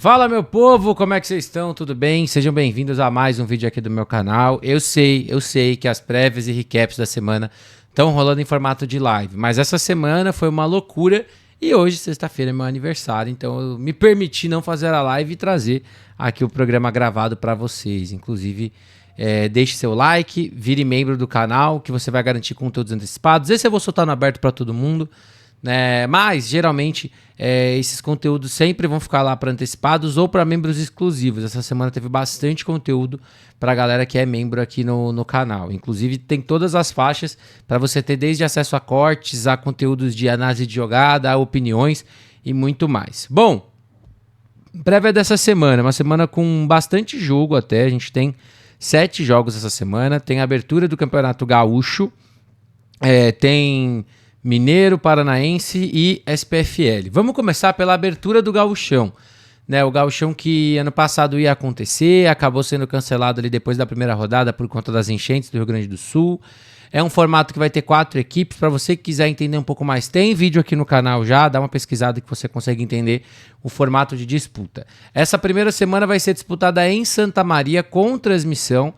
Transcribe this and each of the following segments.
Fala, meu povo, como é que vocês estão? Tudo bem? Sejam bem-vindos a mais um vídeo aqui do meu canal. Eu sei que as prévias e recaps da semana estão rolando em formato de live, mas essa semana foi uma loucura e hoje, sexta-feira, é meu aniversário, então eu me permiti não fazer a live e trazer aqui o programa gravado para vocês. Inclusive, deixe seu like, vire membro do canal, que você vai garantir conteúdos antecipados. Esse eu vou soltar no aberto para todo mundo. Mas geralmente esses conteúdos sempre vão ficar lá para antecipados ou para membros exclusivos. Essa semana teve bastante conteúdo para a galera que é membro aqui no canal. Inclusive tem todas as faixas para você ter, desde acesso a cortes, a conteúdos de análise de jogada, a opiniões e muito mais. Bom, prévia dessa semana, uma semana com bastante jogo até. A gente tem 7 jogos essa semana. Tem a abertura do Campeonato Gaúcho, tem Mineiro, Paranaense e SPFL. Vamos começar pela abertura do Gauchão. O Gauchão que ano passado ia acontecer, acabou sendo cancelado ali depois da primeira rodada por conta das enchentes do Rio Grande do Sul. É um formato que vai ter 4 equipes. Para você que quiser entender um pouco mais, tem vídeo aqui no canal já, dá uma pesquisada que você consegue entender o formato de disputa. Essa primeira semana vai ser disputada em Santa Maria com transmissão.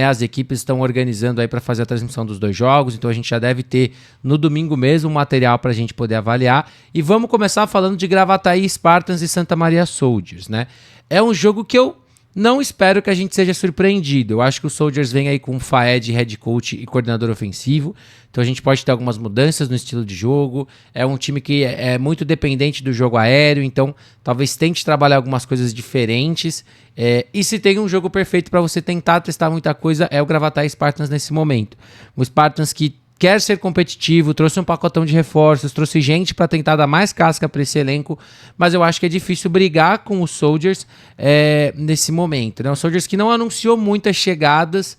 As equipes estão organizando aí para fazer a transmissão dos 2 jogos, então a gente já deve ter no domingo mesmo um material para a gente poder avaliar. E vamos começar falando de Gravataí Spartans e Santa Maria Soldiers. É um jogo que eu não espero que a gente seja surpreendido. Eu acho que o Soldiers vem aí com o Faed, head coach e coordenador ofensivo, então a gente pode ter algumas mudanças no estilo de jogo. É um time que é muito dependente do jogo aéreo, então talvez tente trabalhar algumas coisas diferentes. E se tem um jogo perfeito para você tentar testar muita coisa, é o Gravataí Spartans nesse momento. O Spartans que quer ser competitivo, trouxe um pacotão de reforços, trouxe gente para tentar dar mais casca para esse elenco, mas eu acho que é difícil brigar com os Soldiers nesse momento. O Soldiers que não anunciou muitas chegadas,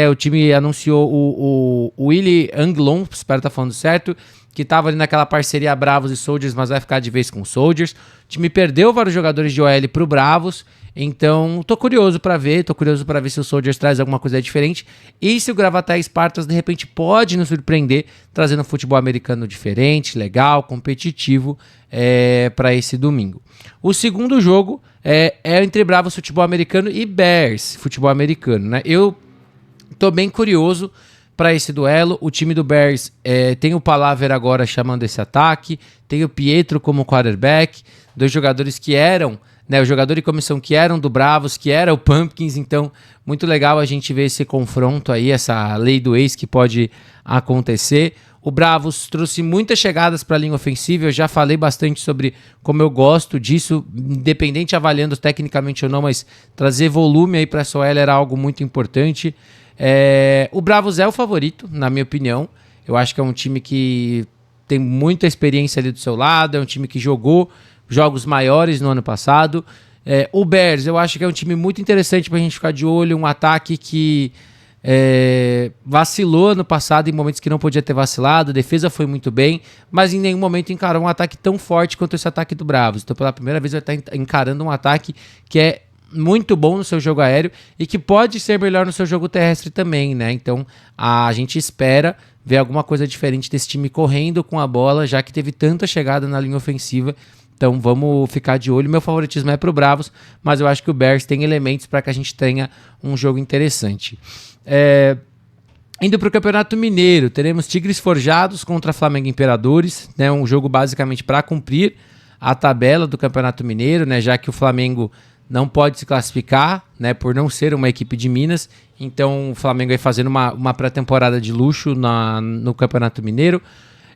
o time anunciou o Willy Anglon, espero estar falando certo, que estava ali naquela parceria Bravos e Soldiers, mas vai ficar de vez com os Soldiers. O time perdeu vários jogadores de OL para o Bravos, então tô curioso para ver se o Soldiers traz alguma coisa diferente e se o Gravataí Spartans de repente pode nos surpreender, trazendo um futebol americano diferente, legal, competitivo para esse domingo. O segundo jogo é entre Bravos Futebol Americano e Bears Futebol Americano. Eu tô bem curioso para esse duelo. O time do Bears tem o Palaver agora chamando esse ataque, tem o Pietro como quarterback, 2 jogadores que eram, o jogador e comissão que eram do Bravos, que era o Pumpkins, então muito legal a gente ver esse confronto aí, essa lei do ex que pode acontecer. O Bravos trouxe muitas chegadas para a linha ofensiva, eu já falei bastante sobre como eu gosto disso, independente avaliando tecnicamente ou não, mas trazer volume aí para essa OL era algo muito importante. O Bravos é o favorito, na minha opinião. Eu acho que é um time que tem muita experiência ali do seu lado, é um time que jogou jogos maiores no ano passado. O Bears, eu acho que é um time muito interessante pra gente ficar de olho, um ataque que vacilou no passado em momentos que não podia ter vacilado, a defesa foi muito bem, mas em nenhum momento encarou um ataque tão forte quanto esse ataque do Bravos. Então pela primeira vez vai estar encarando um ataque que é muito bom no seu jogo aéreo e que pode ser melhor no seu jogo terrestre também, Então a gente espera ver alguma coisa diferente desse time correndo com a bola, já que teve tanta chegada na linha ofensiva. Então vamos ficar de olho. Meu favoritismo é pro Bravos, mas eu acho que o Bears tem elementos para que a gente tenha um jogo interessante. Indo para o Campeonato Mineiro, teremos Tigres Forjados contra Flamengo Imperadores, um jogo basicamente para cumprir a tabela do Campeonato Mineiro, já que o Flamengo não pode se classificar, por não ser uma equipe de Minas. Então o Flamengo vai fazendo uma pré-temporada de luxo no Campeonato Mineiro.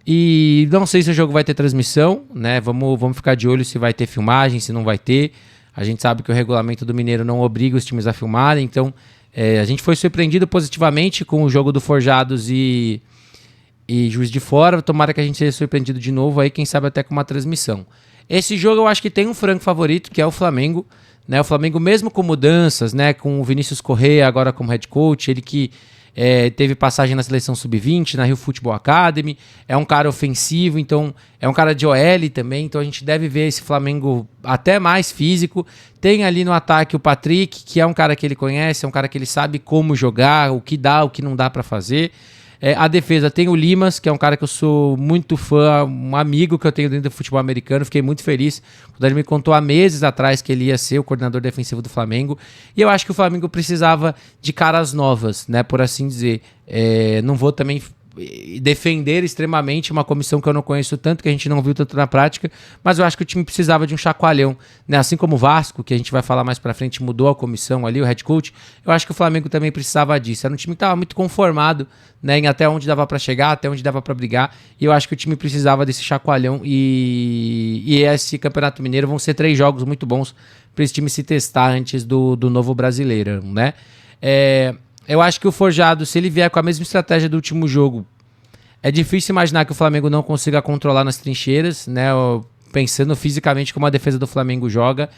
E não sei se o jogo vai ter transmissão, Vamos ficar de olho se vai ter filmagem, se não vai ter. A gente sabe que o regulamento do Mineiro não obriga os times a filmarem, então a gente foi surpreendido positivamente com o jogo do Forjados e Juiz de Fora. Tomara que a gente seja surpreendido de novo aí, quem sabe até com uma transmissão. Esse jogo eu acho que tem um franco favorito, que é o Flamengo. O Flamengo, mesmo com mudanças, com o Vinícius Correa agora como head coach, ele que teve passagem na seleção sub-20, na Rio Football Academy, é um cara ofensivo, então é um cara de OL também, então a gente deve ver esse Flamengo até mais físico. Tem ali no ataque o Patrick, que é um cara que ele conhece, é um cara que ele sabe como jogar, o que dá, o que não dá para fazer. A defesa tem o Limas, que é um cara que eu sou muito fã, um amigo que eu tenho dentro do futebol americano. Fiquei muito feliz quando ele me contou há meses atrás que ele ia ser o coordenador defensivo do Flamengo. E eu acho que o Flamengo precisava de caras novas, né, por assim dizer. Não vou também defender extremamente uma comissão que eu não conheço tanto, que a gente não viu tanto na prática, mas eu acho que o time precisava de um chacoalhão, né? Assim como o Vasco, que a gente vai falar mais pra frente, mudou a comissão ali, o head coach, eu acho que o Flamengo também precisava disso. Era um time que estava muito conformado, né, em até onde dava pra chegar, até onde dava pra brigar, e eu acho que o time precisava desse chacoalhão, e esse Campeonato Mineiro vão ser 3 jogos muito bons para esse time se testar antes do novo Brasileiro, né? Eu acho que o Forjado, se ele vier com a mesma estratégia do último jogo, é difícil imaginar que o Flamengo não consiga controlar nas trincheiras, né? Pensando fisicamente como a defesa do Flamengo joga.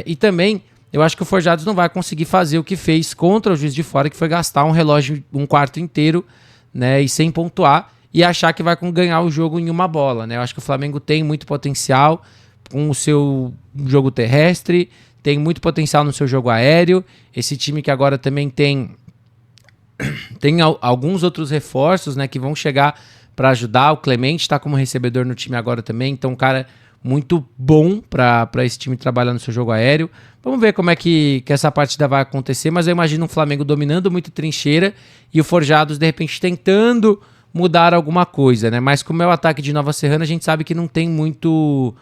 E também, eu acho que o Forjados não vai conseguir fazer o que fez contra o Juiz de Fora, que foi gastar um relógio, um quarto inteiro, né? E sem pontuar, e achar que vai ganhar o jogo em uma bola, né? Eu acho que o Flamengo tem muito potencial com o seu jogo terrestre, tem muito potencial no seu jogo aéreo. Esse time que agora também tem alguns outros reforços, né, que vão chegar para ajudar. O Clemente está como recebedor no time agora também, então um cara muito bom para esse time trabalhar no seu jogo aéreo. Vamos ver como é que essa partida vai acontecer, mas eu imagino um Flamengo dominando muito trincheira e o Forjados de repente tentando mudar alguma coisa, né? Mas como é o ataque de Nova Serrana, a gente sabe que não tem muito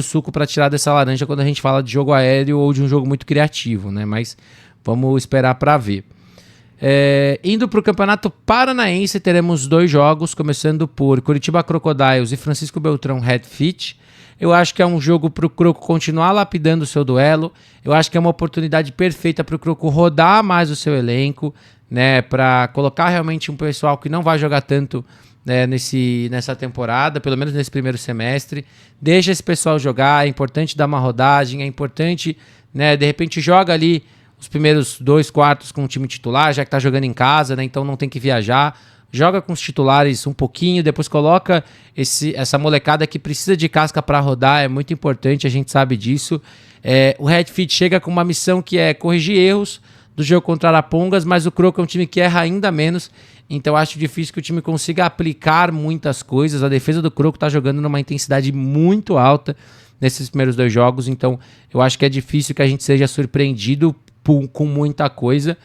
suco para tirar dessa laranja quando a gente fala de jogo aéreo ou de um jogo muito criativo, né? Mas vamos esperar para ver. Indo para o Campeonato Paranaense, teremos 2 jogos, começando por Curitiba Crocodiles e Francisco Beltrão Red Fit. Eu acho que é um jogo para o Croco continuar lapidando o seu duelo. Eu acho que é uma oportunidade perfeita para o Croco rodar mais o seu elenco, né? Para colocar realmente um pessoal que não vai jogar tanto, né, nessa temporada, pelo menos nesse primeiro semestre. Deixa esse pessoal jogar, é importante dar uma rodagem, é importante, né, de repente joga ali os primeiros 2 quartos com o time titular, já que tá jogando em casa, né, então não tem que viajar, joga com os titulares um pouquinho, depois coloca essa molecada que precisa de casca para rodar, é muito importante, a gente sabe disso. O Red Fit chega com uma missão que é corrigir erros do jogo contra Arapongas, mas o Croco é um time que erra ainda menos, então acho difícil que o time consiga aplicar muitas coisas. A defesa do Croco tá jogando numa intensidade muito alta nesses primeiros 2 jogos, então eu acho que é difícil que a gente seja surpreendido com muita coisa.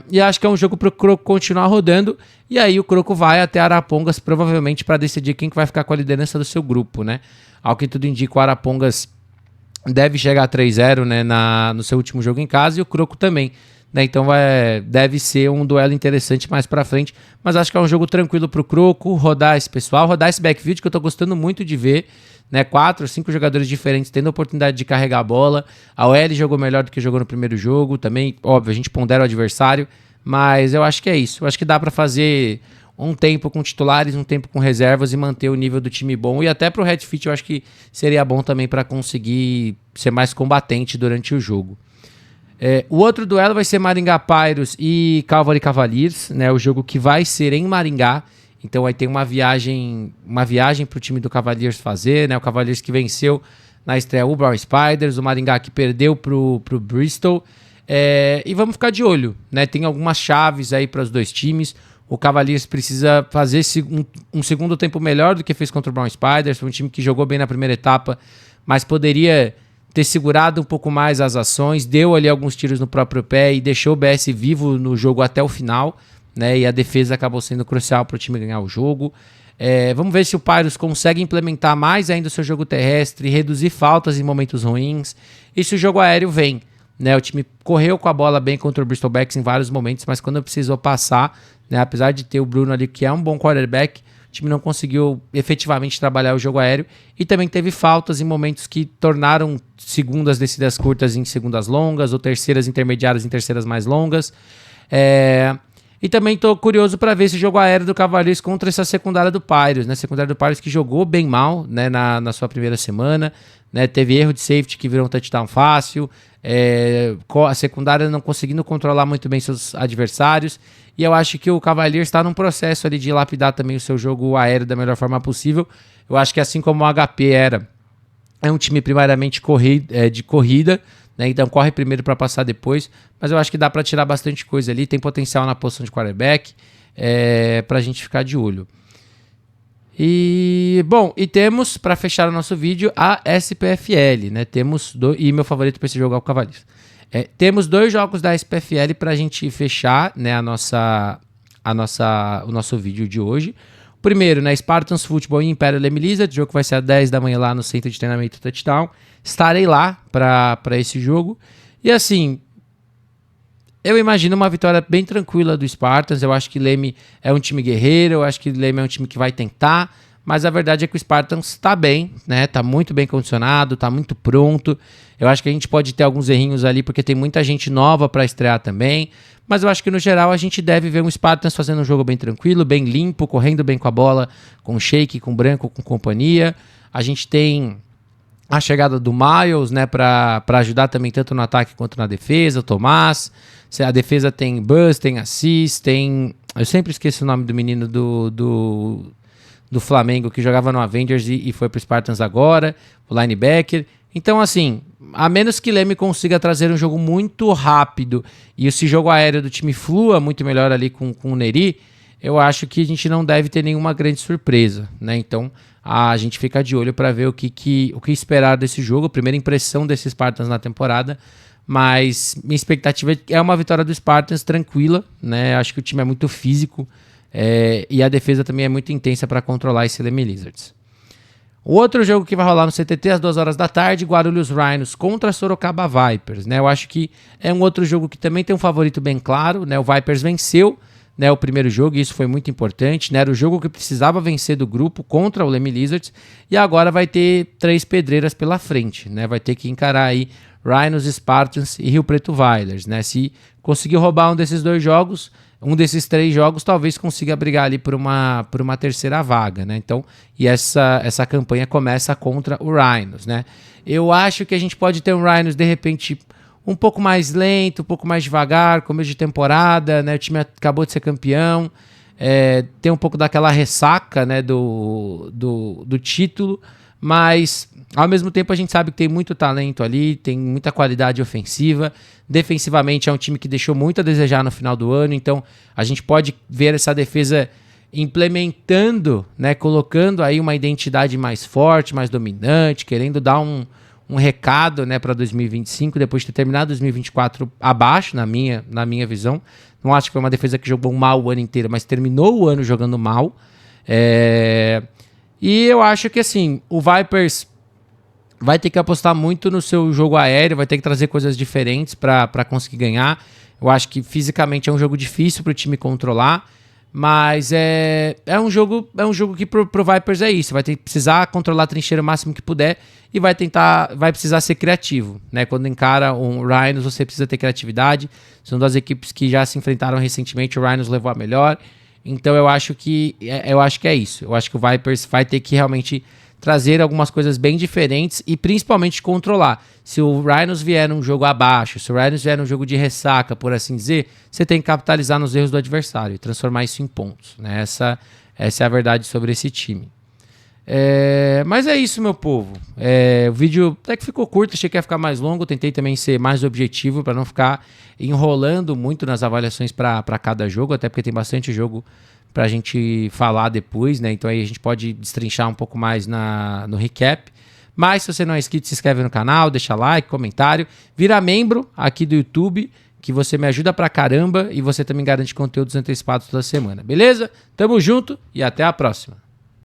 E acho que é um jogo pro Croco continuar rodando, e aí o Croco vai até Arapongas provavelmente para decidir quem que vai ficar com a liderança do seu grupo, né? Ao que tudo indica, o Arapongas deve chegar a 3-0, né, no seu último jogo em casa, e o Croco também, né? Então deve ser um duelo interessante mais pra frente, mas acho que é um jogo tranquilo pro Croco rodar esse pessoal, rodar esse backfield que eu tô gostando muito de ver, né? 4 ou 5 jogadores diferentes tendo a oportunidade de carregar a bola. A OL jogou melhor do que jogou no primeiro jogo também, óbvio, a gente pondera o adversário, mas eu acho que é isso. Eu acho que dá pra fazer um tempo com titulares, um tempo com reservas e manter o nível do time bom. E até pro Red Fit eu acho que seria bom também para conseguir ser mais combatente durante o jogo. O outro duelo vai ser Maringá Pyrus e Calvary Cavaliers, né? O jogo que vai ser em Maringá. Então aí tem uma viagem para o time do Cavaliers fazer, né? O Cavaliers que venceu na estreia o Brown Spiders, o Maringá que perdeu pro Bristol. E vamos ficar de olho, né? Tem algumas chaves aí para os 2 times. O Cavaliers precisa fazer um segundo tempo melhor do que fez contra o Brown Spiders. Foi um time que jogou bem na primeira etapa, mas poderia ter segurado um pouco mais as ações, deu ali alguns tiros no próprio pé e deixou o BS vivo no jogo até o final, né? E a defesa acabou sendo crucial para o time ganhar o jogo. Vamos ver se o Pyrus consegue implementar mais ainda o seu jogo terrestre, reduzir faltas em momentos ruins, e se o jogo aéreo vem, né? O time correu com a bola bem contra o Bristol Becks em vários momentos, mas quando precisou passar, né, apesar de ter o Bruno ali, que é um bom quarterback, o time não conseguiu efetivamente trabalhar o jogo aéreo, e também teve faltas em momentos que tornaram segundas descidas curtas em segundas longas, ou terceiras intermediárias em terceiras mais longas. E também estou curioso para ver esse jogo aéreo do Cavaliers contra essa secundária do Pyrus, né? A secundária do Pyrus que jogou bem mal, né, na sua primeira semana, né? Teve erro de safety que virou um touchdown fácil, a secundária não conseguindo controlar muito bem seus adversários, e eu acho que o Cavaliers está num processo ali de lapidar também o seu jogo aéreo da melhor forma possível. Eu acho que assim como o HP é um time primariamente de corrida, né? Então corre primeiro para passar depois, mas eu acho que dá para tirar bastante coisa ali, tem potencial na posição de quarterback. pra gente ficar de olho. E, bom, e temos, para fechar o nosso vídeo, a SPFL, né? E meu favorito para esse jogo é o Cavaliers. Temos 2 jogos da SPFL para a gente fechar, né, o nosso vídeo de hoje. O primeiro, né, Spartans Football e Imperial Leme Lizard, jogo que vai ser às 10 da manhã lá no Centro de Treinamento Touchdown. Estarei lá para esse jogo. E assim, eu imagino uma vitória bem tranquila do Spartans. Eu acho que Leme é um time guerreiro, eu acho que Leme é um time que vai tentar, mas a verdade é que o Spartans está bem, né? Tá muito bem condicionado, tá muito pronto. Eu acho que a gente pode ter alguns errinhos ali, porque tem muita gente nova para estrear também, mas eu acho que no geral a gente deve ver um Spartans fazendo um jogo bem tranquilo, bem limpo, correndo bem com a bola, com shake, com branco, com companhia. A gente tem a chegada do Miles, né, para ajudar também tanto no ataque quanto na defesa, o Tomás. A defesa tem Buzz, tem Assis, tem... Eu sempre esqueço o nome do menino do Flamengo, que jogava no Avengers e foi pro Spartans agora, o linebacker. Então, assim, a menos que Leme consiga trazer um jogo muito rápido e esse jogo aéreo do time flua muito melhor ali com o Neri, eu acho que a gente não deve ter nenhuma grande surpresa, né? Então, a gente fica de olho para ver o que esperar desse jogo, a primeira impressão desses Spartans na temporada. Mas minha expectativa é uma vitória do Spartans tranquila, né? Acho que o time é muito físico e a defesa também é muito intensa para controlar esse Leme Lizards. O outro jogo que vai rolar no CTT às 2 horas da tarde, Guarulhos Rhinos contra Sorocaba Vipers, né? Eu acho que é um outro jogo que também tem um favorito bem claro, né? O Vipers venceu, né, o primeiro jogo, e isso foi muito importante, né? Era o jogo que precisava vencer do grupo contra o Leme Lizards, e agora vai ter 3 pedreiras pela frente, né? Vai ter que encarar aí Rhinos, Spartans e Rio Preto Vilers, né? Se conseguir roubar um desses 2 jogos, um desses 3 jogos, talvez consiga brigar ali por uma terceira vaga, né? Então, e essa campanha começa contra o Rhinos, né? Eu acho que a gente pode ter um Rhinos, de repente, um pouco mais lento, um pouco mais devagar, começo de temporada, né? O time acabou de ser campeão, tem um pouco daquela ressaca, né, do título, mas ao mesmo tempo a gente sabe que tem muito talento ali, tem muita qualidade ofensiva. Defensivamente é um time que deixou muito a desejar no final do ano, então a gente pode ver essa defesa implementando, né, colocando aí uma identidade mais forte, mais dominante, querendo dar um recado, né, para 2025, depois de ter terminado 2024 abaixo, na minha visão. Não acho que foi uma defesa que jogou mal o ano inteiro, mas terminou o ano jogando mal. E eu acho que, assim, o Vipers vai ter que apostar muito no seu jogo aéreo, vai ter que trazer coisas diferentes para conseguir ganhar. Eu acho que fisicamente é um jogo difícil para o time controlar, mas é um jogo que pro Vipers é isso. Vai ter que precisar controlar a trincheira o máximo que puder e vai precisar ser criativo, né? Quando encara um Rhinos, você precisa ter criatividade. São 2 equipes que já se enfrentaram recentemente, o Rhinos levou a melhor. Então eu acho que é isso. Eu acho que o Vipers vai ter que realmente trazer algumas coisas bem diferentes e principalmente controlar. Se o Rhinos vier num jogo abaixo, se o Rhinos vier num jogo de ressaca, por assim dizer, você tem que capitalizar nos erros do adversário e transformar isso em pontos, né? Essa é a verdade sobre esse time. Mas é isso, meu povo. O vídeo até que ficou curto, achei que ia ficar mais longo, tentei também ser mais objetivo para não ficar enrolando muito nas avaliações para cada jogo, até porque tem bastante jogo para a gente falar depois, né? Então aí a gente pode destrinchar um pouco mais no recap. Mas se você não é inscrito, se inscreve no canal, deixa like, comentário, vira membro aqui do YouTube, que você me ajuda pra caramba e você também garante conteúdos antecipados toda semana, beleza? Tamo junto e até a próxima.